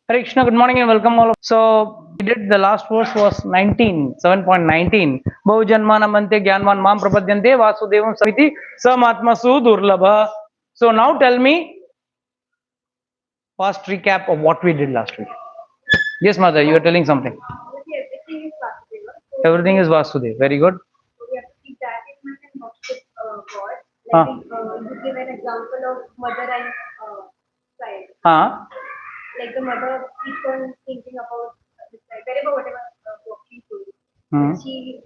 Hare Krishna, good morning and welcome all. So we did the last verse was 19, 7.19. Bahujannmanamante Gyanvan Mam Prapadyante Vasudevam Samiti Samatmasu Durlabha. So now tell me fast recap of what we did last week. Yes, mother, you are telling something. Everything is Vasudeva. Everything is Vasudev. Very good. So we have to keep that in mind and worship God. Huh. You give an example of mother and child. Huh. Like the mother keeps on thinking about the child, wherever whatever work she's doing. Hmm. But she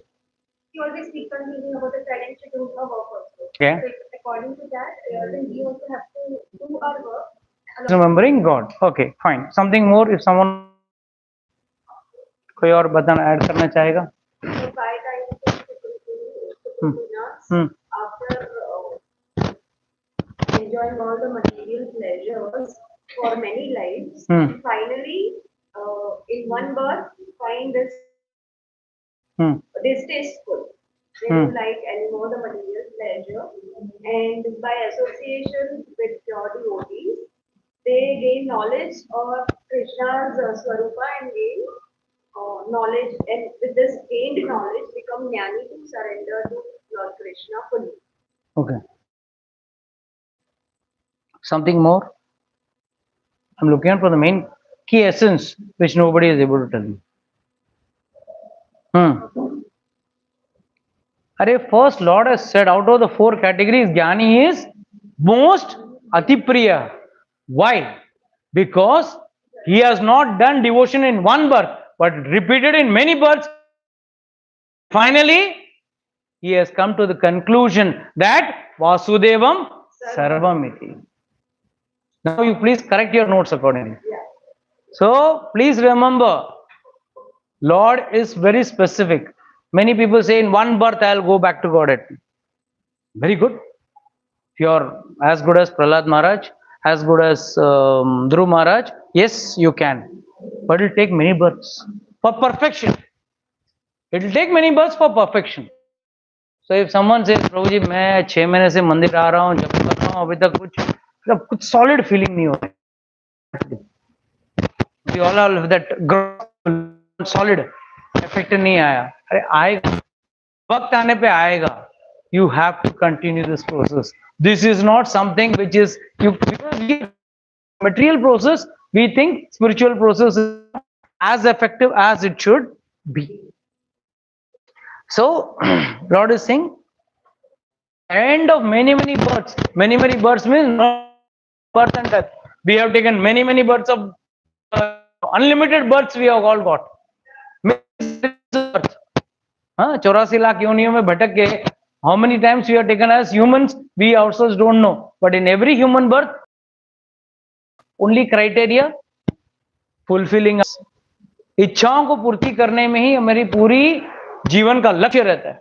always keeps on thinking about the child and she does her work also. Okay. So according to that, then we also have to do our work. Remembering God. Okay, fine. Something more if someone कोई और बताना add करना चाहेगा. So by time Hmm. Hmm. after enjoying all the material pleasures for many lives, finally, in one birth, find this tasteful. They don't like anymore the material pleasure, and by association with pure devotees, they gain knowledge of Krishna's Swarupa and gain knowledge, and with this gained knowledge, become jnani to surrender to Lord Krishna fully. Okay. Something more? I'm looking out for the main key essence which nobody is able to tell you. First Lord has said out of the four categories, Jnani is most Atipriya. Why? Because he has not done devotion in one birth, but repeated in many births. Finally, he has come to the conclusion that Vasudevam Sarvamiti. Now you please correct your notes accordingly. So please remember, Lord is very specific. Many people say in one birth I'll go back to Godhead. Very good. If you're as good as Prahlad Maharaj, as good as Dhruv Maharaj, yes, you can. But it'll take many births for perfection. It'll take many births for perfection. So if someone says, प्रभु जी मैं 6 महीने से मंदिर आ रहा हूँ, जब कर रहा हूँ, अभी तक कुछ solid feeling नहीं होता. We all have that solid effect नहीं आया. अरे आएगा, वक्त आने पे आएगा. You have to continue this process. This is not something which is because we material process. We think spiritual process is as effective as it should be. So Lord is saying, end of many births. Many births means not birth and death. We have taken many births of unlimited births. We have all got. 84 lakh योनियों में भटक के how many times we are taken as humans, we ourselves don't know. But in every human birth, only criteria fulfilling us. इच्छाओं को पूर्ति करने में ही हमारी पूरी जीवन का लक्ष्य रहता है.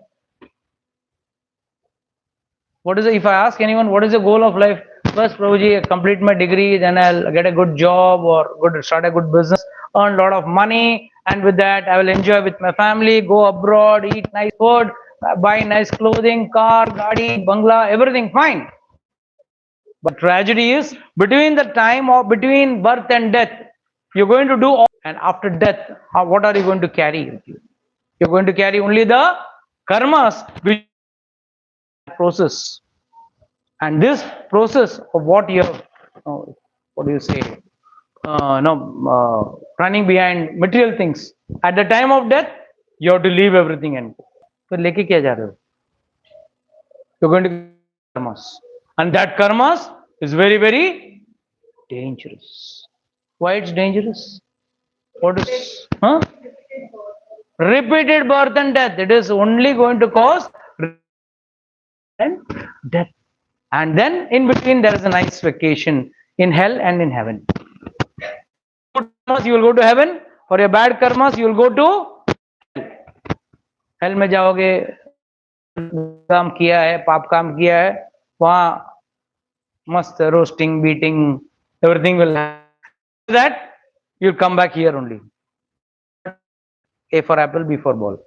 What is it? If I ask anyone, what is the goal of life? First, Prabhuji, complete my degree, then I'll get a good job or start a good business, earn a lot of money, and with that, I will enjoy with my family, go abroad, eat nice food, buy nice clothing, car, gaadi, bangla, everything fine. But tragedy is between the time of between birth and death, you're going to do all, and after death, what are you going to carry with you? You're going to carry only the karmas, which process. And this process of what you have, what do you say, running behind material things. At the time of death, you have to leave everything and go. So, leke kya ja rahe ho? You're going to karmas, and that karmas is very dangerous. Why it's dangerous? What is? Repeated birth and death. It is only going to cause and death. And then in between there is a nice vacation in hell and in heaven. Good karmas you will go to heaven, for your bad karmas you will go to hell. में जाओगे, काम किया है, पाप काम किया है, वहाँ मस्त roasting, beating, everything will happen. That you'll come back here only. A for apple, B for ball.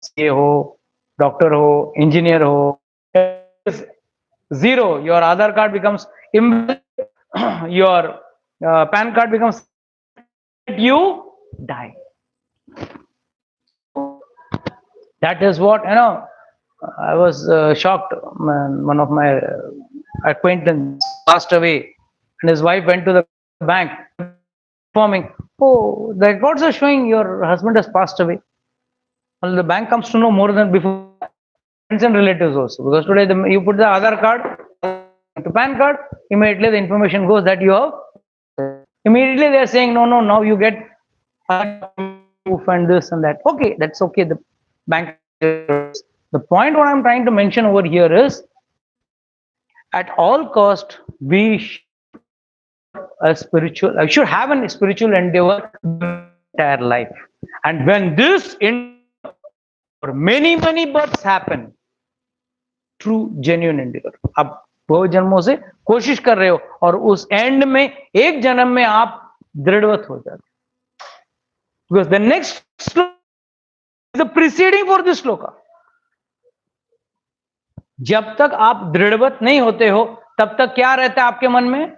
CA हो, doctor हो, engineer हो, zero. Your Aadhaar card becomes invalid. Your PAN card becomes you die. That is what, I was shocked. One of my acquaintance passed away, and his wife went to the bank informing, oh, the records are showing your husband has passed away. Well, the bank comes to know more than before, friends and relatives also, because today you put the Aadhaar card to PAN card, immediately the information goes that you have. Immediately they are saying, no, no, now you get proof and this and that. Okay, that's okay. The bank. The point what I'm trying to mention over here is, at all cost, we should have a spiritual endeavor entire life. And when this many births happen, true genuine endeavor, आप बहुत जन्मों से कोशिश कर रहे हो और उस एंड में एक जन्म में आप दृढ़वत हो जाते, because the next sloka is the preceding for this sloka. जब तक आप दृढ़वत नहीं होते हो तब तक क्या रहता है आपके मन में?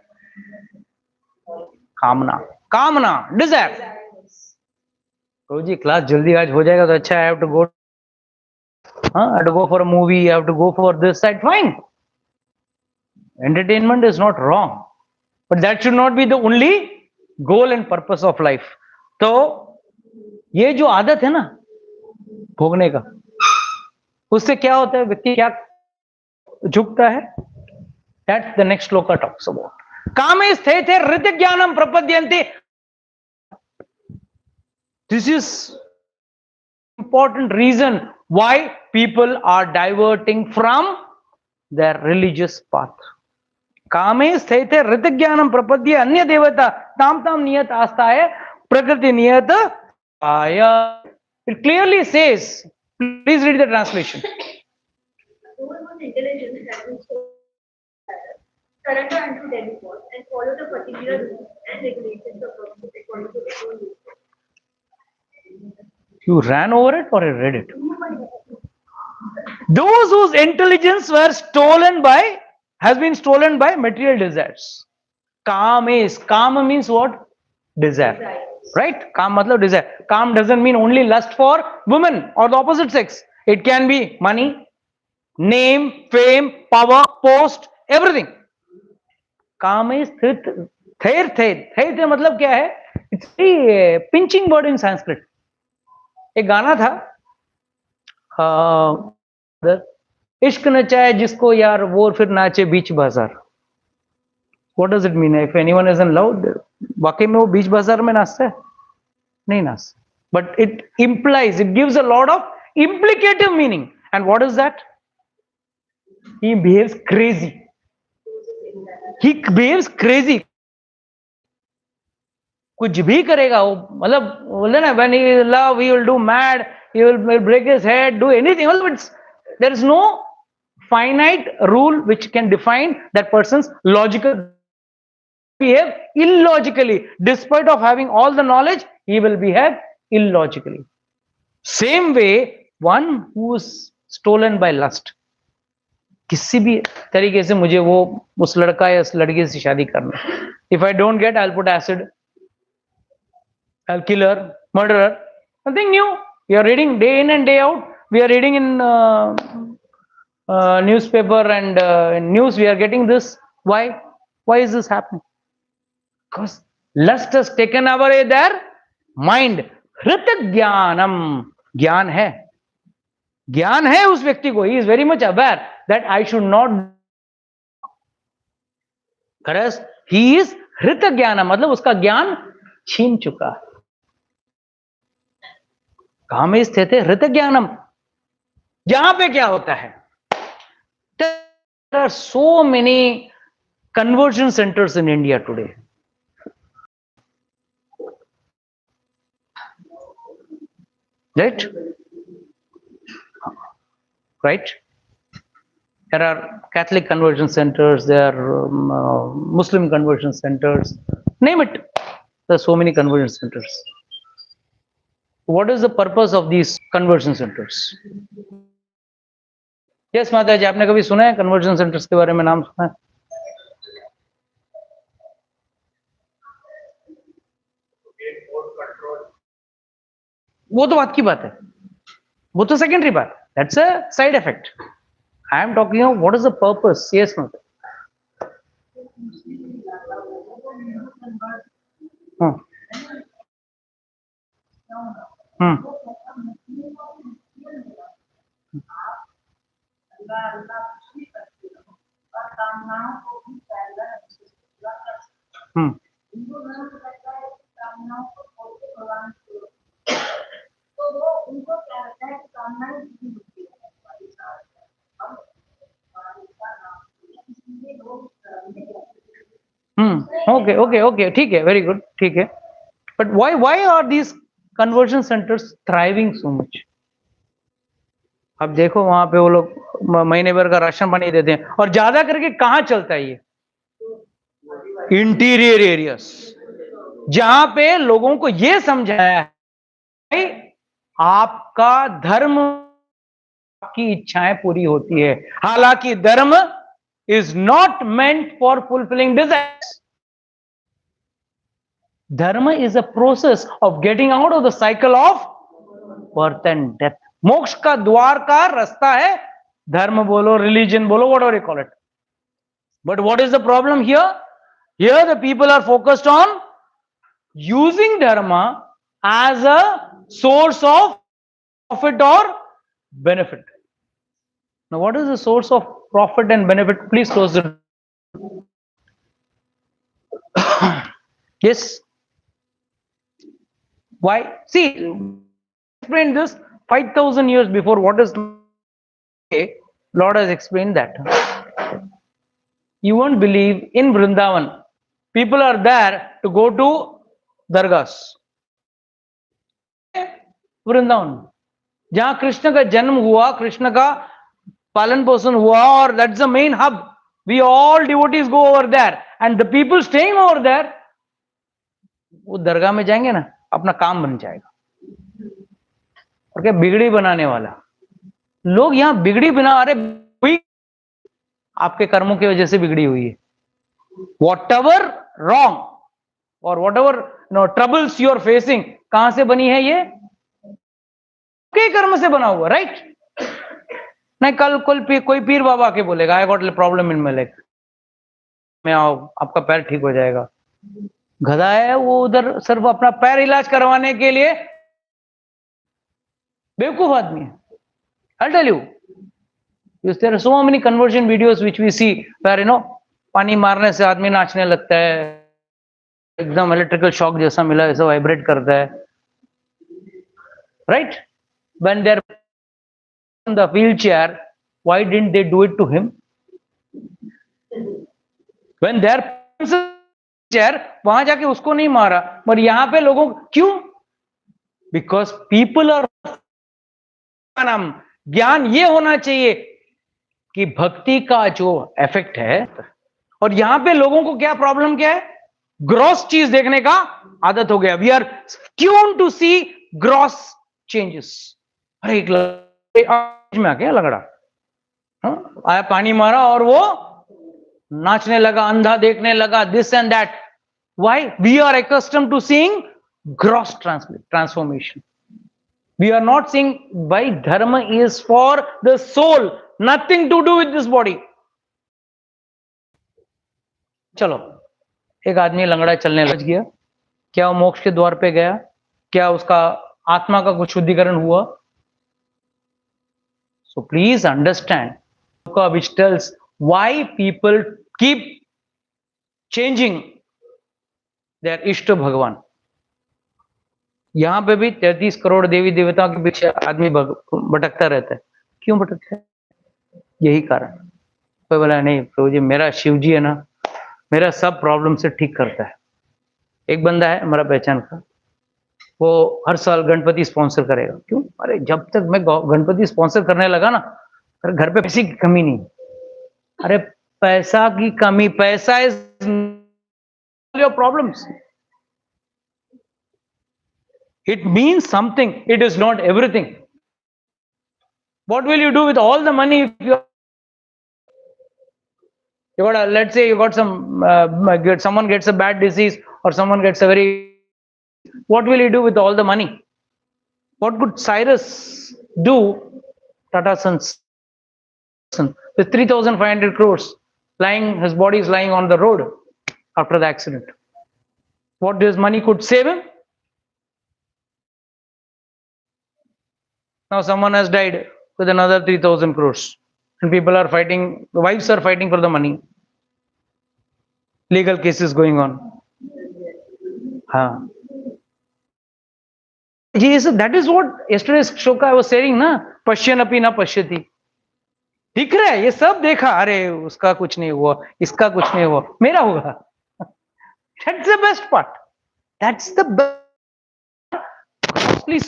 कामना, डिजायर. तो जी क्लास जल्दी आज हो जाएगा तो अच्छा. I have to go. I have to go for a movie. I have to go for this side. Fine. Entertainment is not wrong, but that should not be the only goal and purpose of life. तो ये जो आदत है ना भोगने का, उससे क्या होता है? व्यक्ति क्या झुकता है? That's the next sloka talks about. कामे स्थिते ऋत ज्ञानम प्रपद्यन्ते. This is important reason why people are diverting from their religious path. कामे स्थिते ऋत ज्ञानम प्रपद्य अन्य देवता ताम ताम नियत आस्थाय प्रकृति नियत आया. It clearly says, please read the translation. Those whose intelligence has been so surrender unto demigods and follow the particular rules and regulations of God according to their own will. You ran over it or you read it? Those whose intelligence were has been stolen by material desires. Kama means what? Desire. Right? Kam matlab desire. Kam doesn't mean only lust for women or the opposite sex. It can be money, name, fame, power, post, everything. काम is थे मतलब क्या है? It's a pinching word in Sanskrit. एक गाना था, इश्क नचाए जिसको यार वो फिर नाचे बीच बाजार. What does it mean? If anyone is in love, वाकई में वो बीच बाजार में नाचता है? नहीं नाचता. But it implies, it gives a lot of implicative meaning. And what is that? He behaves crazy. He behaves crazy. कुछ भी करेगा वो, मतलब बोले ना, when he will love, he will do mad, he will break his head, do anything. मतलब there is no finite rule which can define that person's logical. Behave illogically, despite of having all the knowledge, he will behave illogically. Same way, one who is stolen by lust. किसी भी तरीके से मुझे वो उस लड़का या उस लड़की से शादी करना. If I don't get, I'll put acid. I'll kill her, murder her. Nothing new. We are reading day in and day out. We are reading in newspaper and in news. We are getting this. Why? Why is this happening? Because lust has taken away their mind. हृत ज्ञानम, ज्ञान है उस व्यक्ति को. He is very much aware that I should not. Whereas he is हृत ज्ञानम, मतलब उसका ज्ञान छीन चुका है. कामे स्थित हृत ज्ञानम. यहां पे क्या होता है? There are so many conversion centers in India today. Right? There are Catholic conversion centers, there are Muslim conversion centers, name it. There are so many conversion centers. What is the purpose of these conversion centers? Yes, माता जी, आपने कभी सुना है conversion centers के बारे में? नाम सुना है? वो तो बात की बात है, वो तो सेकेंडरी बात, that's a side effect. I am talking of what is the purpose. Yes no. Hmm. Hmm. Hmm. Okay okay okay, ठीक है, वेरी गुड, ठीक है. But why are these conversion centres thriving so much? अब देखो वहां पे वो लोग महीने भर का राशन पानी देते हैं, और ज्यादा करके कहाँ चलता है ये? इंटीरियर एरियाज, जहां पे लोगों को ये समझाया है आपका धर्म आपकी इच्छाएं पूरी होती है, हालांकि dharma is not meant for fulfilling desires. Dharma is a process of getting out of the cycle of birth and death. मोक्ष का द्वार का रास्ता है, धर्म बोलो, रिलीजन बोलो, whatever you call it. But what is the problem here? Here the people are focused on using dharma as a source of profit or benefit. Now, what is the source of profit and benefit? Please close it. Yes. Why? See, explain this 5,000 years before. What is Lord has explained that. You won't believe, in Vrindavan, people are there to go to dargahs. Vrindavan, जहां कृष्ण का जन्म हुआ, कृष्ण का पालन पोषण हुआ, और that's the main hub. We all devotees go over there, and the people staying over there, वो दरगाह में जाएंगे ना, अपना काम बन जाएगा. और क्या बिगड़ी बनाने वाला लोग यहां बिगड़ी बना, अरे हुई आपके कर्मों की वजह से बिगड़ी हुई है. वॉट एवर रॉन्ग और whatever troubles you are facing, कहां से बनी है ये? के कर्म से बना हुआ, राइट? नहीं, कल कोई पीर बाबा के बोलेगा I got problem in my leg, मैं आओ, आपका पैर ठीक हो जाएगा. गधा है वो, उधर सिर्फ अपना पैर इलाज करवाने के लिए, बेवकूफ आदमी है. I'll tell you, because there are so many conversion videos which we see where पानी मारने से आदमी नाचने लगता है, एकदम इलेक्ट्रिकल शॉक जैसा मिला, ऐसा वाइब्रेट करता है, right? When they're in the wheelchair, why didn't they do it to him? When they're chair, वहां जाके उसको नहीं मारा, पर यहां पे लोगों क्यों? Because people are नाम ज्ञान ये होना चाहिए कि भक्ति का जो इफेक्ट है, और यहां पे लोगों को क्या प्रॉब्लम क्या है? ग्रॉस चीज देखने का आदत हो गया. We are tune to see gross changes. अरे एक में आ गया लगड़ा, आया पानी मारा और वो नाचने लगा, अंधा देखने लगा, this and that. Why? We are accustomed to seeing gross transformation. We are not saying why dharma is for the soul, nothing to do with this body. चलो, एक आदमी लंगड़ा चलने लग गया, क्या वो मोक्ष के द्वार पे गया? क्या उसका आत्मा का कुछ शुद्धिकरण हुआ? So please understand, which tells why people keep changing their Ishta Bhagavan. यहां पे भी 33 करोड़ देवी देवताओं के पीछे आदमी भटकता रहता है. क्यों भटकता है? यही कारण. कोई बोला नहीं प्रभु जी, मेरा शिव जी है ना, मेरा सब प्रॉब्लम से ठीक करता है. एक बंदा है हमारा पहचान का, वो हर साल गणपति स्पॉन्सर करेगा. क्यों? अरे जब तक मैं गणपति स्पॉन्सर करने लगा ना, अरे घर पे पैसे की कमी नहीं. अरे पैसा की कमी, पैसा is your problems. It means something. It is not everything. What will you do with all the money if you got let's say you got someone gets a bad disease, or someone gets a very, what will you do with all the money? What could Cyrus do? Tata Sons with 3,500 crores lying, his body is lying on the road after the accident. What this money could save him? Now someone has died with another 3,000 crores, and people are fighting. The wives are fighting for the money. Legal cases going on. Huh. Yes, that is what yesterday's shloka I was saying, na pashyanapi na pashyati. दिख रहा है, ये सब देखा, अरे उसका कुछ नहीं हुआ, इसका कुछ नहीं हुआ, मेरा होगा. That's the best part. That's the best.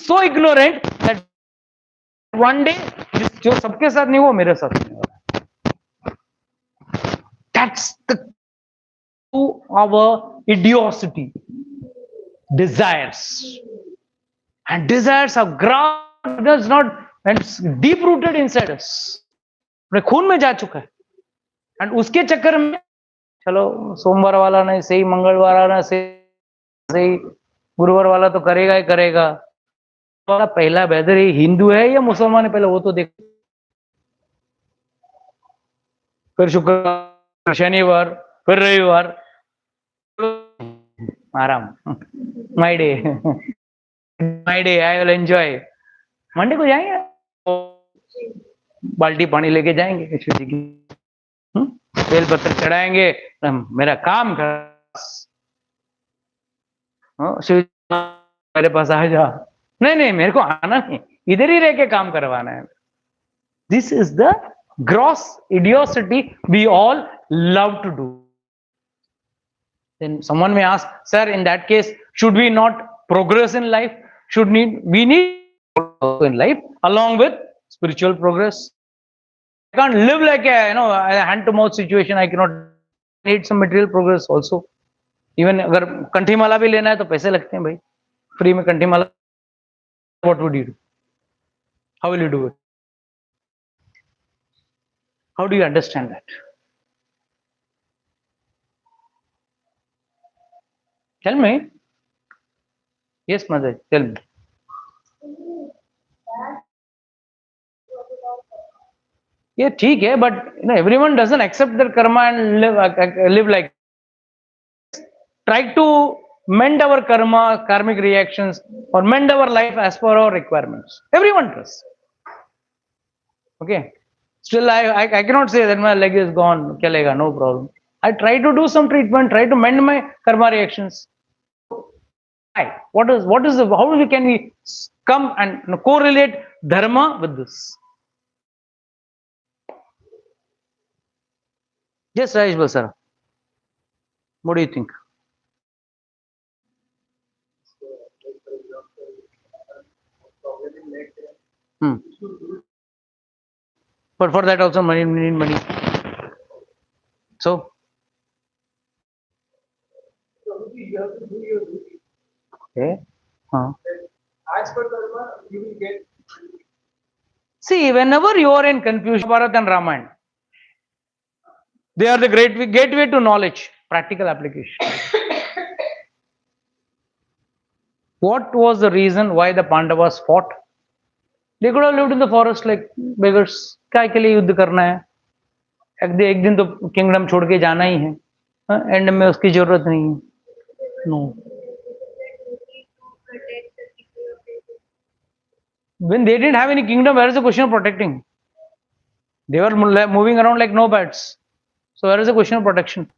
So ignorant that one day जो सबके साथ नहीं हुआ, मेरे साथ नहीं हुआ. That's the to our idiocy, desires, and desires are ground does not and deep rooted inside us. अपने खून में जा चुका है, एंड उसके चक्कर में चलो सोमवार वाला नहीं सही, मंगलवार वाला सही, गुरुवार वाला तो करेगा ही करेगा. वाला पहला वेदर ये हिंदू है या मुसलमान है पहले वो तो देख. फिर शुक्रवार, शनिवार, फिर रविवार, आराम. My day, my day, I will enjoy. Monday को जाएंगे, बाल्टी पानी लेके जाएंगे कृष्ण जी की, बेलपत्र चढ़ाएंगे, मेरा काम कर. शिव मेरे पास आ जा. नहीं नहीं, मेरे को आना नहीं, इधर ही रह के काम करवाना है. This is the gross idiocity we all love to do. Then someone may ask, sir, in that case, should we not progress in life? Should we need in life along with spiritual progress? I can't live like a hand to mouth situation. I cannot need some material progress also. Even अगर कंठी माला भी लेना है तो पैसे लगते हैं भाई. फ्री में कंठी माला, what would you do? How will you do it? How do you understand that? Tell me. Yes, mother, tell me. Yeah, ठीक है, but everyone doesn't accept their karma and live like. Try to mend our karma, karmic reactions, or mend our life as per our requirements. Everyone does. Okay. Still, I cannot say that my leg is gone. Chalega, no problem. I try to do some treatment, try to mend my karma reactions. What is the, how can we come and correlate dharma with this? Yes, Rajesh Basara. What do you think? But for that also money, we need money. So okay. As per dharma, you will get. See, whenever you are in confusion, Bharat and Ramayana, they are the great gateway to knowledge, practical application. What was the reason why the Pandavas fought? They could have lived in the forest like beggars. काय के लिए युद्ध करना है? एक दिन तो kingdom छोड़ के जाना ही है. एंड में उसकी जरूरत नहीं है. No. When they didn't have any kingdom, where is the question of protecting? They were moving around like nomads. So where is the question of protection?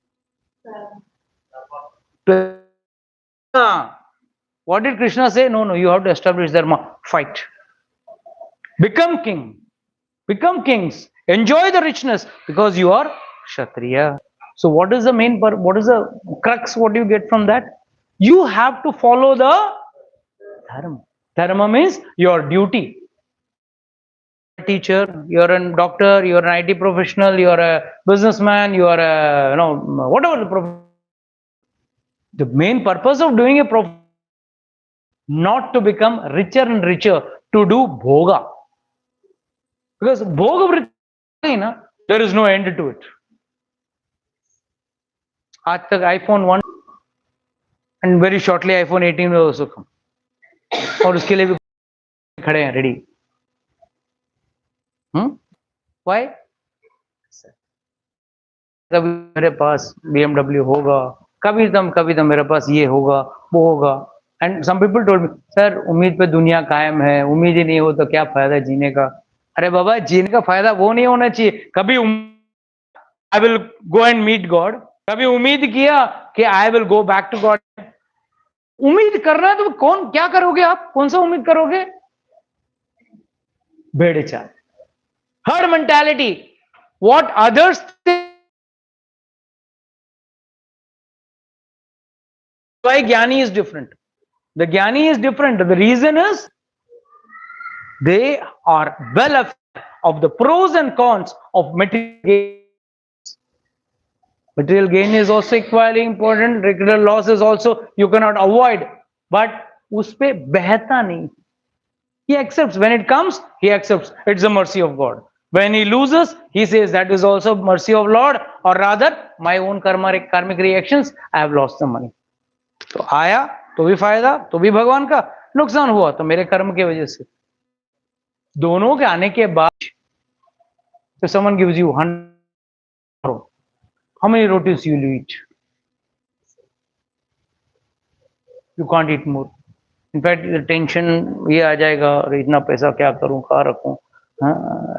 What did Krishna say? No, you have to establish dharma. Fight. Become king. Become kings. Enjoy the richness because you are Kshatriya. So what is the main, what is the crux? What do you get from that? You have to follow the dharma. Dharma means your duty. Teacher, you're a doctor, you're an IT professional, you're a businessman, you're a, whatever the profession. The main purpose of doing a profession, not to become richer and richer, to do bhoga. Because bhoga, there is no end to it. आज तक iPhone 1 and very shortly iPhone 18 will also come. और उसके लिए भी खड़े हैं ready. Why? कभी मेरे पास BMW होगा, कभी दम मेरे पास ये होगा, वो होगा. And some people told me, sir उम्मीद पे दुनिया कायम है, उम्मीद ही नहीं हो तो क्या फायदा जीने का. अरे बाबा, जीने का फायदा वो नहीं होना चाहिए. कभी I will go and meet God, कभी उम्मीद किया कि I will go back to God. उम्मीद करना है तो कौन क्या करोगे आप, कौन सा उम्मीद करोगे? भेड़े चाल, herd mentality, what others. Why Jnani is different? The Jnani is different. The reason is they are well aware of the pros and cons of material gain. Material gain is also equally important. Material loss is also you cannot avoid, but उसपे बहता नहीं. He accepts when it comes. He accepts. It's the mercy of God. When he loses, he says that is also mercy of Lord, or rather, my own karmic reactions. I have lost the money. तो आया तो भी फायदा, तो भी भगवान का. नुकसान हुआ तो मेरे कर्म की वजह से. दोनों के आने के बाद तो someone gives you 100, how many rotis you will eat? You can't eat more. In fact, tension ये आ जाएगा, अरे इतना पैसा क्या करूं, कहाँ रखूं,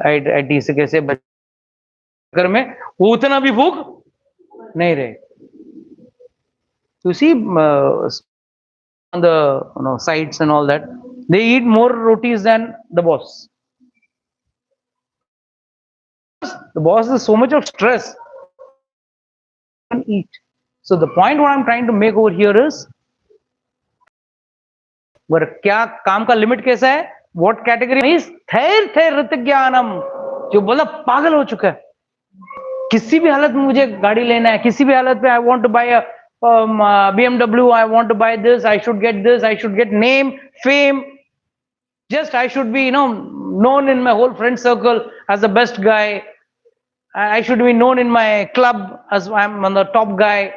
आईटी से कैसे बच कर में वो उतना भी भूख नहीं रहे. You see, on the sites and all that, they eat more rotis than the boss. The boss is so much of stress. Eat. So the point what I'm trying to make over here is, क्या काम का limit कैसा है? What category? थैर थैर Hrithik ज्ञानम, जो बोला पागल हो चुका है. किसी भी हालत में मुझे गाड़ी लेना है, किसी भी हालत में I want to buy a BMW, I want to buy this, I should get this, I should get name, fame. Just I should be, known in my whole friend circle as the best guy. I should be known in my club as I'm on the top guy.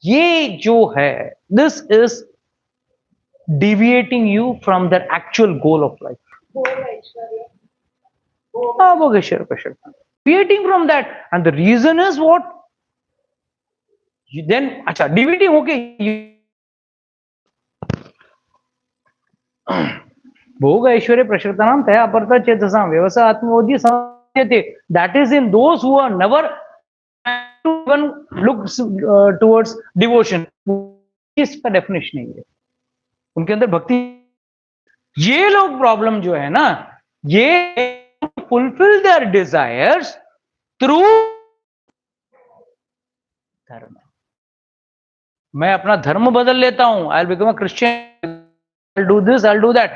ये जो है, this is deviating you from the actual goal of life. Deviating from that, and the reason is what? Then, अच्छा, deviating, okay. भोग ऐश्वर्य प्रशस्तानां तया अपरता चेतसां व्यवसाय आत्मबोधि संयते. That is in those who are never even looks towards devotion. इसका definition नहीं है उनके अंदर भक्ति. ये लोग प्रॉब्लम जो है ना, ये फुलफिल देयर डिजायर्स थ्रू धर्म. मैं अपना धर्म बदल लेता हूं. I will become a Christian, I'll do this, I'll do that.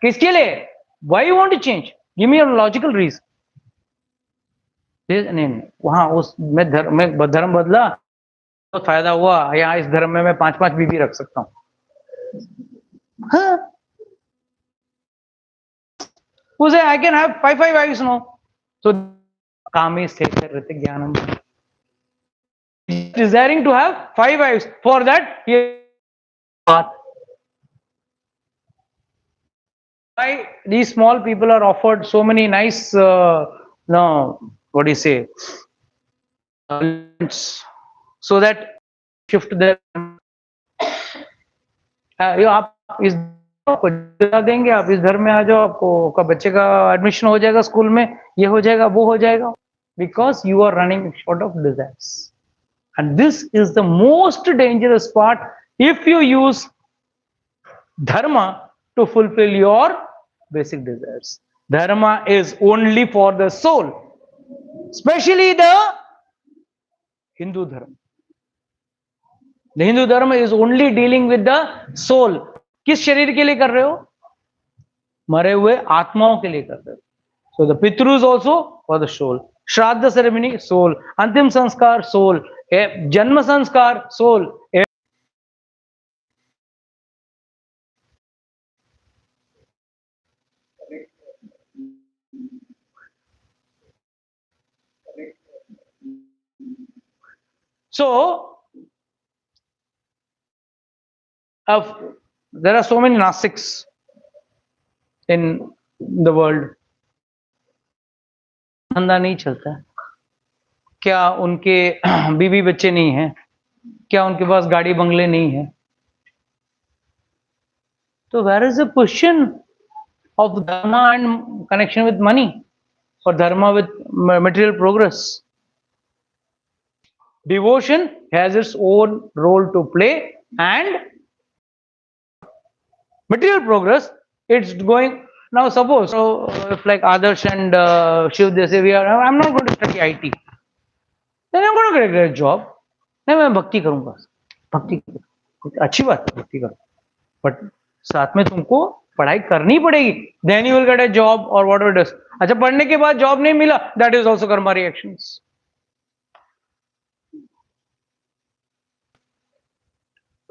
किसके लिए? Why you want to change? Give me a logical reason. नहीं, वहां उस मैं धर्म बदला तो फायदा हुआ, यहाँ इस धर्म में मैं 5-5 बीवी रख सकता हूँ. हाँ, उसे I can have 5 wives now. So कामी स्थित ऋतिक ज्ञानम, desiring to have 5 wives. For that he why these small people are offered so many nice what do you say, so that shift their आप इस को देंगे, आप इस धर्म में आ जाओ, आपको का बच्चे का एडमिशन हो जाएगा स्कूल में, ये हो जाएगा, वो हो जाएगा. Because you are running short of desires. And this is the most dangerous part if you use dharma to fulfill your basic desires. Dharma is only for the soul, especially the Hindu dharma. The Hindu dharma is only dealing with the soul. किस शरीर के लिए कर रहे हो? मरे हुए आत्माओं के लिए कर रहे हो. So the Pitrus also for the soul. Shraddha ceremony, soul. अंतिम संस्कार, soul. जन्म संस्कार, soul. So there are so many Nastics. in the world. धंधा नहीं चलता है? क्या उनके बीवी बच्चे नहीं हैं? क्या उनके पास गाड़ी बंगले नहीं है? So where is the question of dharma and connection with money, or dharma with material progress? Devotion has its own role to play, and material progress, it's going. Now suppose, so if like Adarsh and Shiv, they say, I'm not going to study IT, then I'm going to get a job. नहीं, मैं भक्ति करूंगा, भक्ति अच्छी बात है, भक्ति करो, बट साथ में तुमको पढ़ाई करनी पड़ेगी. Then you will get a job और व्हाट इट इज. अच्छा, पढ़ने के बाद जॉब नहीं मिला, that is also karma reactions.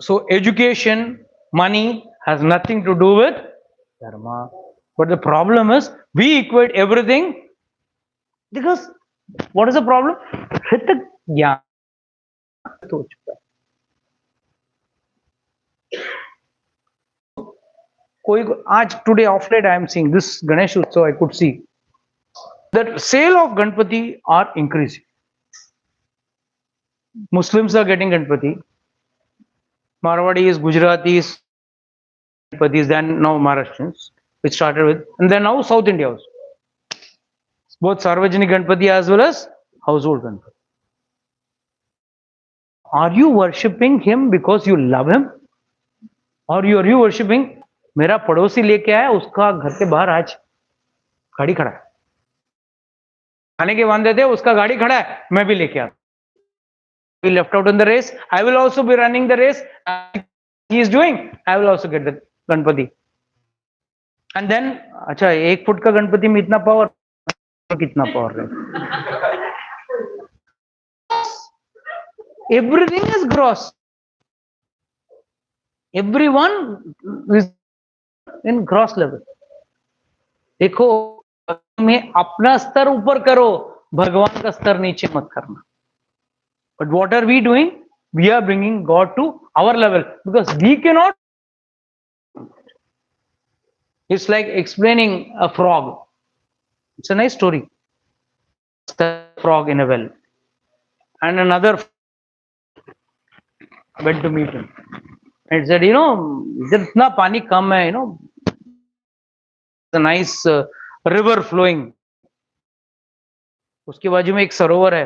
So education, money has nothing to do with dharma. But the problem is we equate everything, because what is the problem? हित ज्ञान हो चुका है. कोई आज today off late I am seeing this Ganesh Utsav, I could see that sale of Ganpati are increasing. Muslims are getting Ganpati, Marwadis, Gujaratis, Ganpatis, then now Maharashtrians, which started with, and then now South India also. Both Sarvajanik Ganpati as well as household Ganpati. Are you worshipping him because you love him? Or are you worshipping, मेरा पड़ोसी लेके आया, उसका घर के बाहर आज गाड़ी खड़ा है, खाने के वांदे थे, उसका गाड़ी खड़ा है, मैं भी लेके आता. We left out in the race. I will also be running the race. He is doing. I will also get the Ganpati. And then, अच्छा, 1 फुट का गणपति में इतना पावर, कितना पावर है? Everything is gross. Everyone is in gross level. देखो, में अपना स्तर ऊपर करो, भगवान का स्तर नीचे मत करना. But what are we doing? We are bringing God to our level, because we cannot. It's like explaining a frog. It's a nice story. The frog in a well, and another went to meet him and said, जितना पानी कम है, a nice river flowing. उसके बाजू में एक सरोवर है.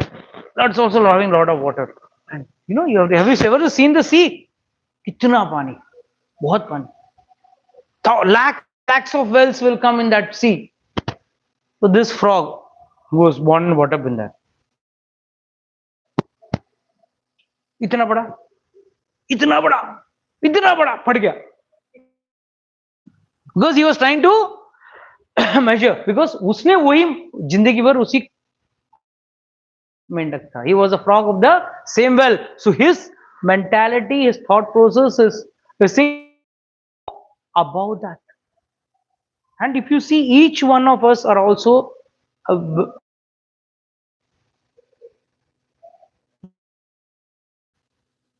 That's also having a lot of water. And have you ever seen the sea? कितना पानी, बहुत पानी. Lakhs of wells will come in that sea. So this frog, who was born and brought up in that, इतना बड़ा, इतना बड़ा, इतना बड़ा फट गया. Because he was trying to measure, because उसने वही जिंदगी भर उसी मेंढक था. He was a frog of the same well. So his mentality, his thought process is about that. And if you see, each one of us are also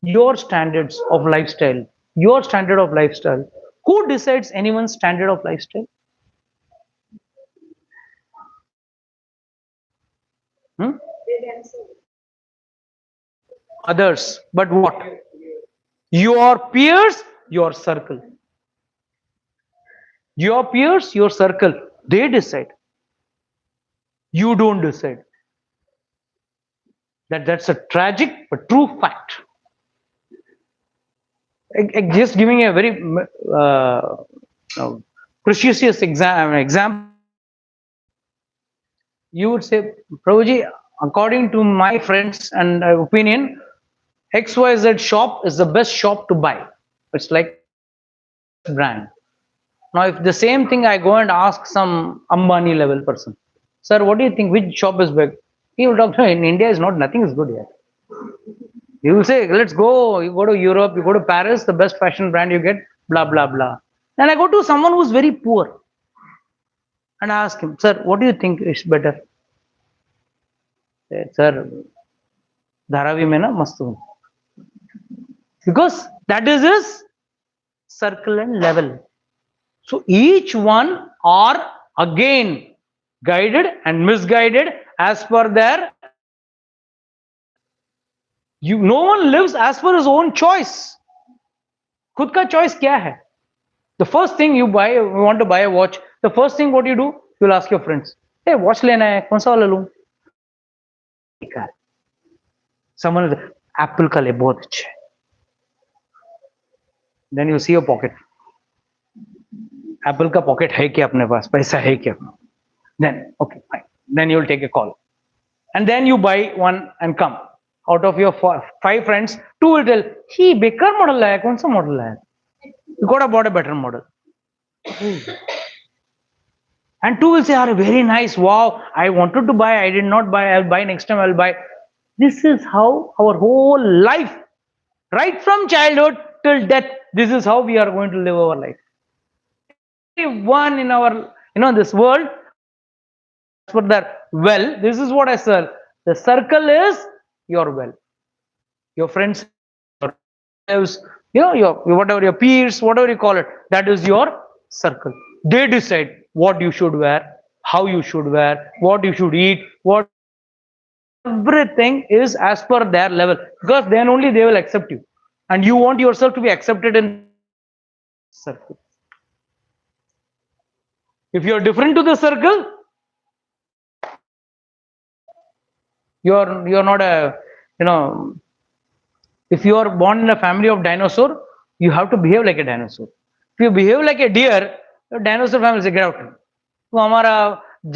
your standards of lifestyle, your standard of lifestyle. Who decides anyone's standard of lifestyle? Others. But what? Your peers, your circle. Your peers, your circle, they decide. You don't decide. That's a tragic but true fact. Just giving a very precious example. You would say, Prabhuji, according to my friends and opinion, XYZ shop is the best shop to buy. It's like brand. Now, if the same thing I go and ask some Ambani level person, sir, what do you think? Which shop is big? He will talk, in India is not, nothing is good here. He will say, let's go. You go to Europe, you go to Paris, the best fashion brand you get, blah, blah, blah. Then I go to someone who's very poor and I ask him, sir, what do you think is better? Say, sir, Dharavi mein na mast hu. Because that is his circle and level. So each one are again guided and misguided as per their. No one lives as per his own choice. खुद का choice क्या है? The first thing you buy, you want to buy a watch. The first thing what you do, you'll ask your friends, "Hey, watch लेना है, कौन सा वाला लूं?" Someone is Apple का ले, बहुत अच्छा है. Then you see your pocket. Apple का pocket है क्या अपने पास? पैसा है क्या? Then okay, fine. Then you'll take a call, and then you buy one and come. Out of your 5 friends, 2 will tell, "He बेकार model लाया, कौन सा model लाया? You could have bought a better model." And 2 will say, "Are very nice. Wow, I wanted to buy, I did not buy. I'll buy next time. I'll buy." This is how our whole life, right from childhood till death, this is how we are going to live our life. Everyone in our, this world, for the well, this is what I said. The circle is your well. Your friends, your relatives, your whatever, your peers, whatever you call it, that is your circle. They decide what you should wear, how you should wear, what you should eat, what everything is as per their level, because then only they will accept you, and you want yourself to be accepted in circle. If you are different to the circle, you're not a, if you are born in a family of dinosaur, you have to behave like a dinosaur. If you behave like a deer, the dinosaur family say, "Get out." वो हमारा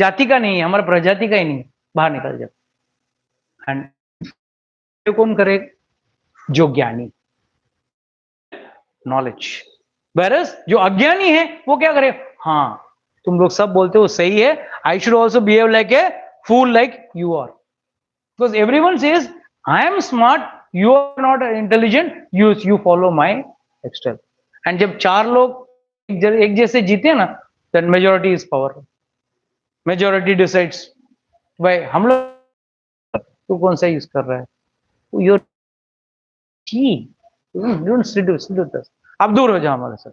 जाति का नहीं है, हमारा प्रजाति का ही नहीं, बाहर निकल जाओ. एंड कौन करे? जो ज्ञानी, नॉलेज. whereas जो अज्ञानी है वो क्या करे? हाँ, तुम लोग सब बोलते हो सही है, I should also behave like a fool like you are, because everyone says I am smart, you are not intelligent, you follow my external. and जब 4 लोग एक जैसे जीते ना, then majority is power. Majority decides. भाई हम लोग, तू कौन सा यूज कर रहा है? You're don't sit with us. आप दूर हो जाओ हमारे साथ.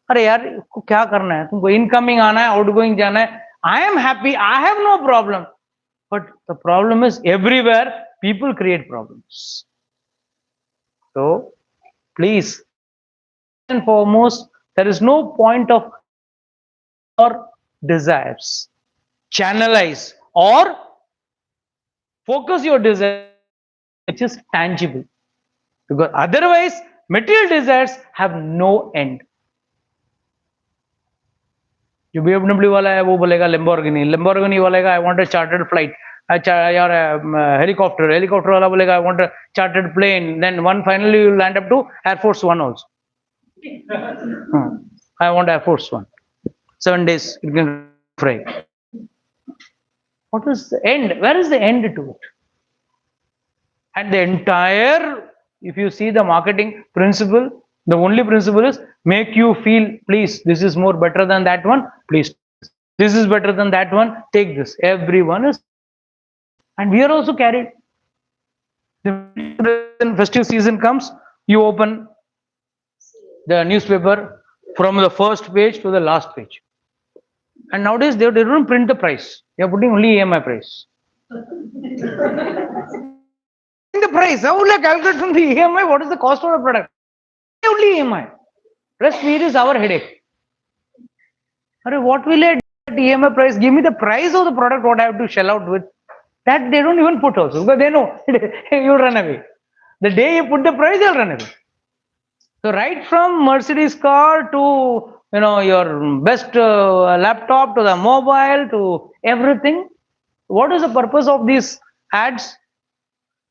अरे यार, को क्या करना है? तुमको इनकमिंग आना है, आउटगोइंग जाना है. I am happy, I have no problem. But the problem is everywhere people create problems. So please, and foremost, there is no point of your desires. Channelize or focus your desire which is tangible, because otherwise material desires have no end. जो BMW वाला है वो बोलेगा Lamborghini, Lamborghini बोलेगा I want a chartered flight, यार helicopter, helicopter वाला बोलेगा I want a chartered plane, then one finally you land up to Air Force One also. I want Air Force One, 7 days you can fly. What is the end? Where is the end to it? And the entire, if you see the marketing principle, the only principle is make you feel, please, this is more better than that one, please, this is better than that one, take this. Everyone is, and we are also carried. The festive season comes, you open the newspaper from the first page to the last page. And nowadays they don't print the price, they are putting only EMI price. The price, how will I calculate from the EMI what is the cost of the product? Only EMI. Rest here is our headache. What will I EMI price? Give me the price of the product what I have to shell out with. That they don't even put also, because they know you'll run away. The day you put the price, they'll run away. So right from Mercedes car to your best laptop to the mobile to everything, what is the purpose of these ads?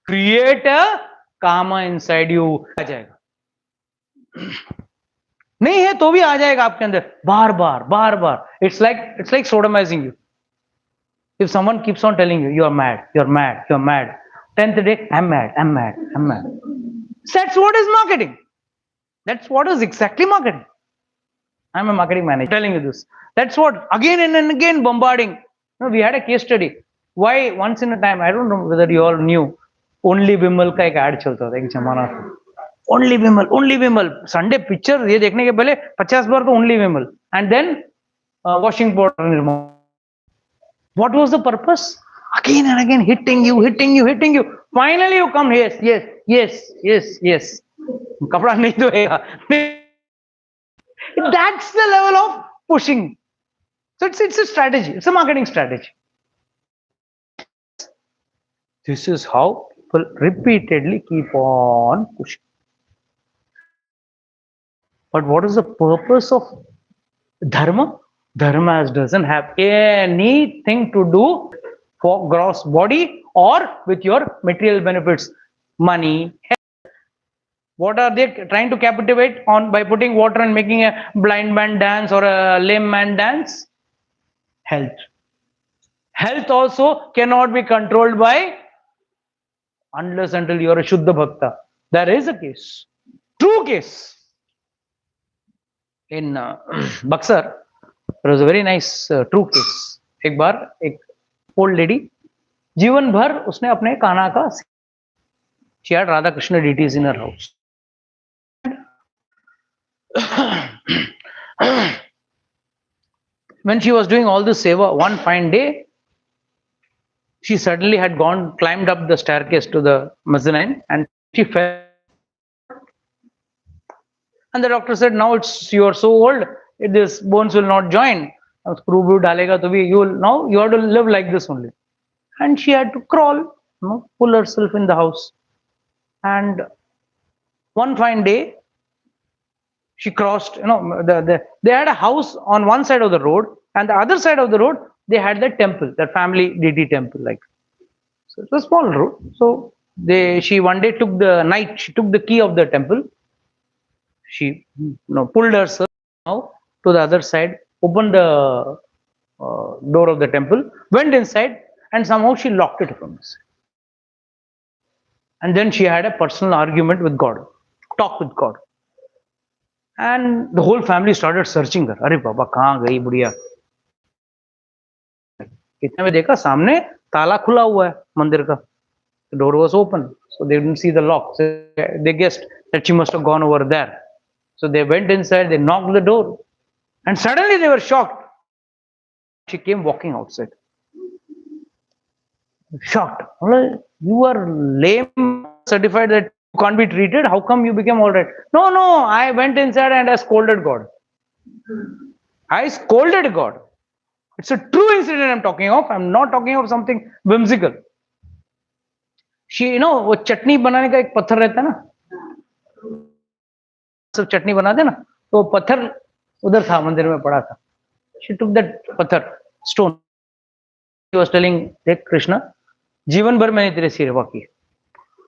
Create a karma inside you. आ जाएगा. नहीं है तो भी आ जाएगा आपके अंदर, बार बार. It's like sodomizing you. If someone keeps on telling you, you're mad, 10th day, I'm mad. That's what is marketing. That's what is exactly marketing. I'm a marketing manager telling you this. That's what again and again bombarding. We had a case study. Why once in a time, I don't know whether you all knew, only Vimal का एक ad चलता था एक जमाना था. Only Vimal. Sunday picture ये देखने के पहले 50 बार तो only Vimal. and then washing powder Nirma. What was the purpose? Again and again, hitting you, hitting you, hitting you. Finally, you come. Yes, yes, yes, yes, yes. Kapda nahi dhoega. That's the level of pushing. So it's a strategy. It's a marketing strategy. This is how people repeatedly keep on pushing. But what is the purpose of dharma? Dharma doesn't have anything to do for gross body or with your material benefits, money. What are they trying to captivate on by putting water and making a blind man dance or a lame man dance? Health. Health also cannot be controlled by unless until you are a Shuddha Bhakta. There is a case, true case. In Buxar, there was a very nice true case. एक बार एक old lady जीवन भर उसने अपने कान्हा का she had Radha Krishna deities in her house. When she was doing all this seva, one fine day, she suddenly had climbed up the staircase to the mezzanine, and she fell. And the doctor said, "Now you are so old, this bones will not join. Screw dalega to be, you have to live like this only." And she had to crawl, pull herself in the house. And one fine day, she crossed, they had a house on one side of the road, and the other side of the road, they had the temple, the family deity temple, like. So it was a small road. So she one day she took the key of the temple. She pulled herself to the other side, opened the door of the temple, went inside, and somehow she locked it from inside. And then she had a personal argument with God, talk with God. And the whole family started searching her. Arey Baba, kahan gayi budiya? इतने में देखा सामने ताला खुला हुआ है मंदिर का. The door was open, so they didn't see the lock. So they guessed that she must have gone over there. So they went inside, they knocked the door, and suddenly they were shocked. She came walking outside. Shocked. Well, you are lame, certified that you can't be treated. How come you became all right? No, no, I went inside and I scolded God. I scolded God. It's a true incident I'm talking of. I'm not talking of something whimsical. She, वो चटनी बनाने का एक पत्थर रहता है ना, सब चटनी बनाते ना, तो पत्थर उधर था मंदिर में पड़ा था. She took that पत्थर, stone. She was telling, देख कृष्णा, जीवन भर मैंने तेरे सेवा की,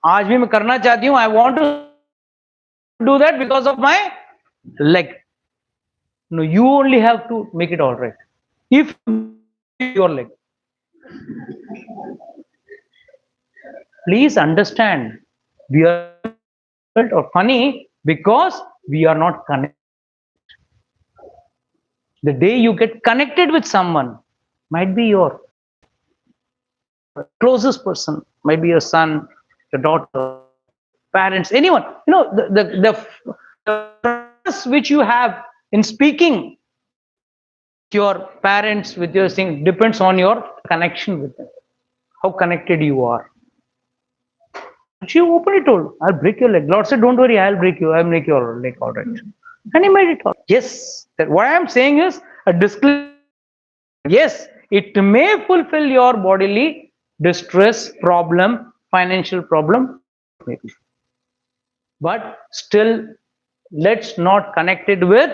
आज भी मैं करना चाहती हूँ. I want to do that because of my leg. No, you only have to make it all right. If your leg, please understand, we are or funny because we are not connected. The day you get connected with someone, might be your closest person, might be your son, your daughter, parents, anyone. The which you have in speaking your parents with your thing depends on your connection with them, how connected you are. She openly told, I'll break your leg. Lord said, don't worry, I'll make your leg all right. And he made it all. Yes, what I'm saying is a disclaimer. Yes, it may fulfill your bodily distress, problem, financial problem, maybe. But still, let's not connect it with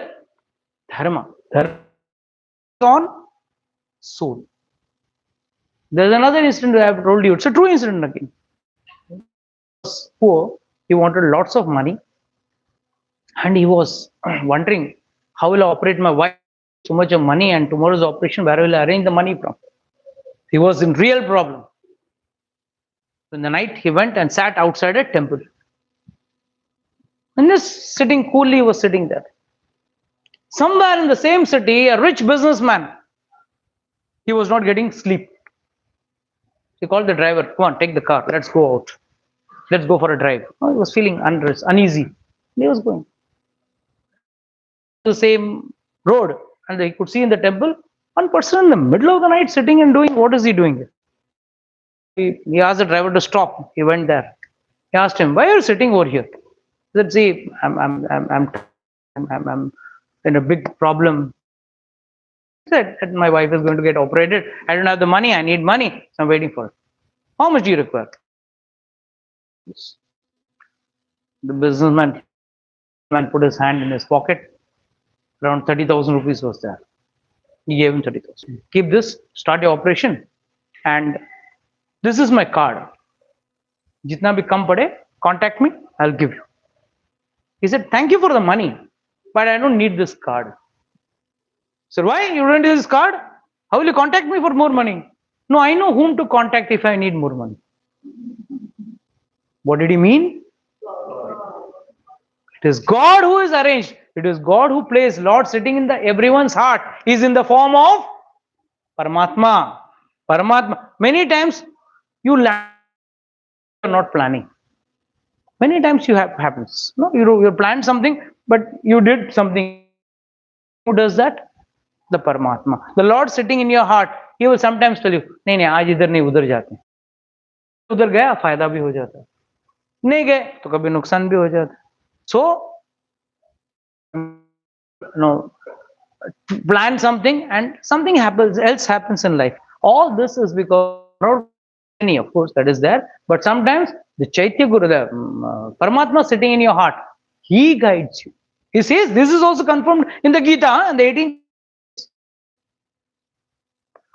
dharma. Dharma on soul. There's another incident I have told you. It's a true incident again. He was poor. He wanted lots of money. And he was wondering, how will I operate my wife? So much of money, and tomorrow's operation, where will I arrange the money from? He was in real problem. In the night, he went and sat outside a temple. And just sitting coolly, he was sitting there. Somewhere in the same city, a rich businessman, he was not getting sleep. He called the driver, come on, take the car, let's go out. Let's go for a drive. Oh, he was feeling uneasy. He was going. The same road, and they could see in the temple one person in the middle of the night sitting and doing, what is he doing? He asked the driver to stop. He went there. He asked him, why are you sitting over here? He said, see, I'm in a big problem. He said that my wife is going to get operated. I don't have the money. I need money. So I'm waiting for it. How much do you require? The businessman put his hand in his pocket. Around 30,000 rupees was there. He gave him 30,000. Keep this, start your operation. And this is my card. Jitna bhi kam pade, contact me, I'll give you. He said, thank you for the money, but I don't need this card. So why you don't need this card? How will you contact me for more money? No, I know whom to contact if I need more money. What did he mean? It is God who is arranged. It is God who plays. Lord sitting in the everyone's heart is in the form of Paramatma. Paramatma. Many times you are not planning. Many times you have happens. No, you planned something, but you did something. Who does that? The Paramatma. The Lord sitting in your heart. He will sometimes tell you, नहीं नहीं आज इधर नहीं उधर जाते हैं. उधर गया फायदा भी हो जाता है. नहीं गए तो कभी नुकसान भी हो जाता है. So, no, plan something and something else happens in life. All this is because not any, of course, that is there, but sometimes the Chaitya Guru, the Paramatma sitting in your heart, he guides you. He says, this is also confirmed in the Gita, in the 18th.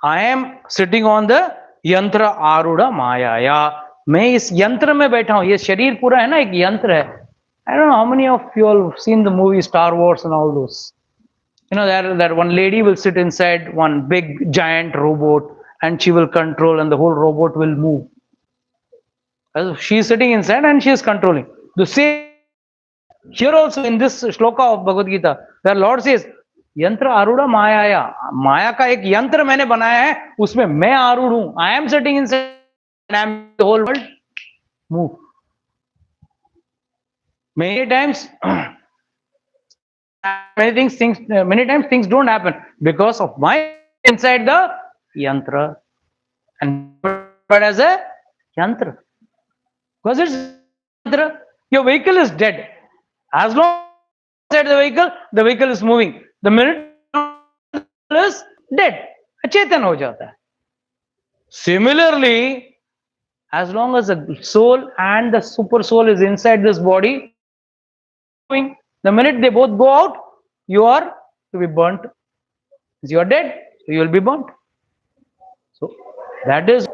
I am sitting on the Yantra Aruda Mayaya. मैं इस यंत्र में बैठा हूं. ये शरीर पूरा है ना, एक यंत्र है. I don't know how many of you all have seen the movie Star Wars and all those. You know that one lady will sit inside one big giant robot and she will control and the whole robot will move. She is sitting inside and she is controlling. The same here also in this shloka of Bhagavad Gita, the Lord says, यंत्र आरूढ़ मायाया. माया का एक यंत्र मैंने बनाया है, उसमें मैं आरूढ़ हूं. I am sitting inside and I am the whole world move. Many times things don't happen because of my inside the yantra, and but as a yantra, because it's yantra, your vehicle is dead. As long as inside the vehicle is moving. The minute is dead, अचेतन हो जाता है. Similarly, as long as the soul and the super soul is inside this body, the minute they both go out, you are to be burnt. You are dead, so you will be burnt. So that is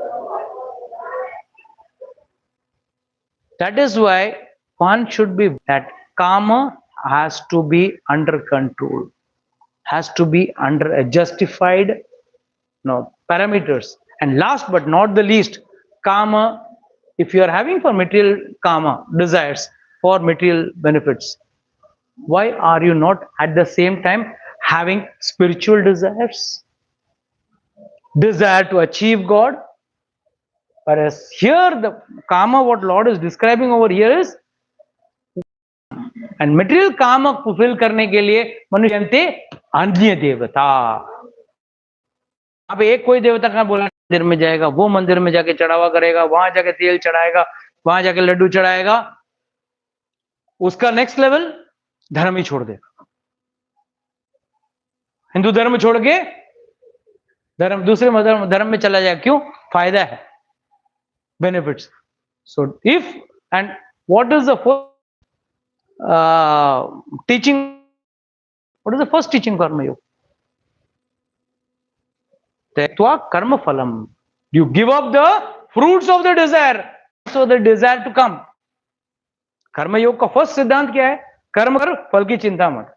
why one should be that karma has to be under control, has to be under a justified parameters. And last but not the least, karma, if you are having for material karma desires for material benefits, why are you not at the same time having spiritual desires? Desire to achieve God. Whereas here the karma, what Lord is describing over here is, and material karma fulfill करने के लिए मनुष्य जानते अन्य देवता. अब एक कोई देवता का बोला मंदिर में जाएगा, वो मंदिर में जाके चढ़ावा करेगा, वहां जाके तेल चढ़ाएगा, वहां जाके लड्डू चढ़ाएगा. उसका नेक्स्ट लेवल धर्म ही छोड़ देगा. हिंदू धर्म छोड़ के धर्म दूसरे धर्म में चला जाएगा. क्यों? फायदा है, benefits. So if and what is the first teaching? What is the first teaching karma yoga? Tektva karma phalam. You give up the fruits of the desire, so the desire to come. कर्म योग का first सिद्धांत क्या है? कर्म कर, फल की चिंता मत.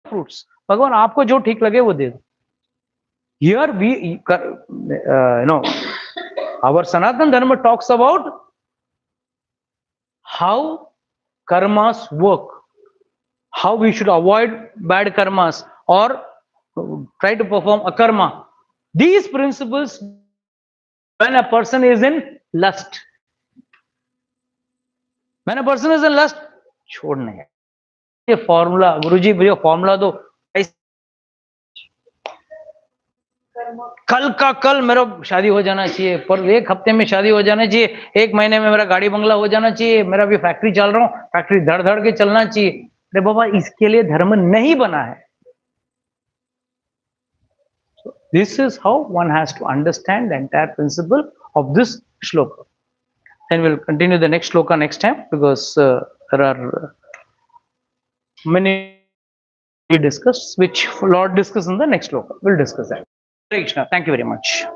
फ्रूट्स भगवान आपको जो ठीक लगे वो दे दो. Here we our Sanatana Dharma talks about how karmas work, how we should avoid bad karmas or try to perform akarma. These principles, when a person is in lust, छोड़ने है. ये फॉर्मूला गुरुजी मुझे फॉर्मूला दो. कर्म कल का कल मेरा शादी हो जाना चाहिए, पर 1 हफ्ते में शादी हो जाना चाहिए, 1 महीने में मेरा गाड़ी बंगला हो जाना चाहिए, मेरा भी फैक्ट्री चल रहा हूँ, फैक्ट्री धड़ धड़ के चलना चाहिए। अरे बाबा, इसके लिए धर्म नहीं बना है। This is how one has to understand the entire principle of this shloka. Then we'll continue the next shloka next time, because there are many we discuss which Lord discuss in the next shloka. We'll discuss that. Hare Krishna. Thank you very much.